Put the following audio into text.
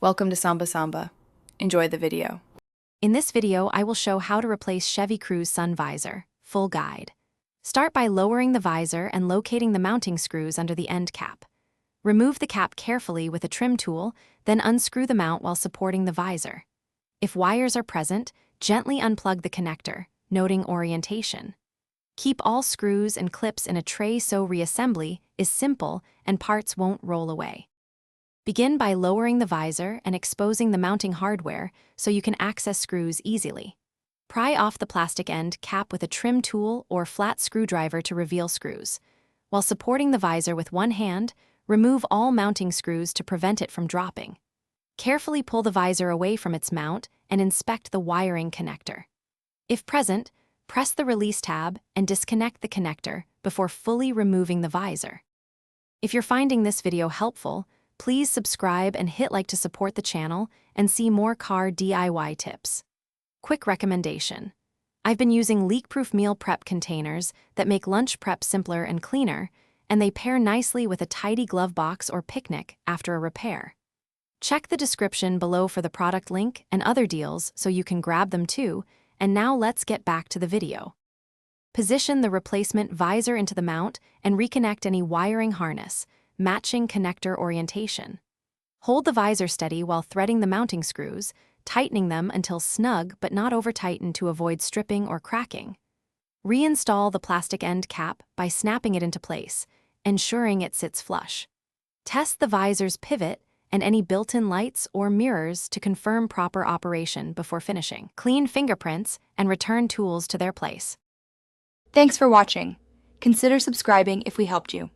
Welcome to Samba Samba. Enjoy the video. In this video, I will show how to replace Chevy Cruze sun visor. Full guide. Start by lowering the visor and locating the mounting screws under the end cap. Remove the cap carefully with a trim tool, then unscrew the mount while supporting the visor. If wires are present, gently unplug the connector, noting orientation. Keep all screws and clips in a tray so reassembly is simple and parts won't roll away. Begin by lowering the visor and exposing the mounting hardware so you can access screws easily. Pry off the plastic end cap with a trim tool or flat screwdriver to reveal screws. While supporting the visor with one hand, remove all mounting screws to prevent it from dropping. Carefully pull the visor away from its mount and inspect the wiring connector. If present, press the release tab and disconnect the connector before fully removing the visor. If you're finding this video helpful, please subscribe and hit like to support the channel and see more car DIY tips. Quick recommendation. I've been using leak-proof meal prep containers that make lunch prep simpler and cleaner, and they pair nicely with a tidy glove box or picnic after a repair. Check the description below for the product link and other deals so you can grab them too, and now let's get back to the video. Position the replacement visor into the mount and reconnect any wiring harness, matching connector orientation. Hold the visor steady while threading the mounting screws, tightening them until snug but not over-tightened to avoid stripping or cracking. Reinstall the plastic end cap by snapping it into place, ensuring it sits flush. Test the visor's pivot and any built-in lights or mirrors to confirm proper operation before finishing. Clean fingerprints and return tools to their place. Thanks for watching. Consider subscribing if we helped you.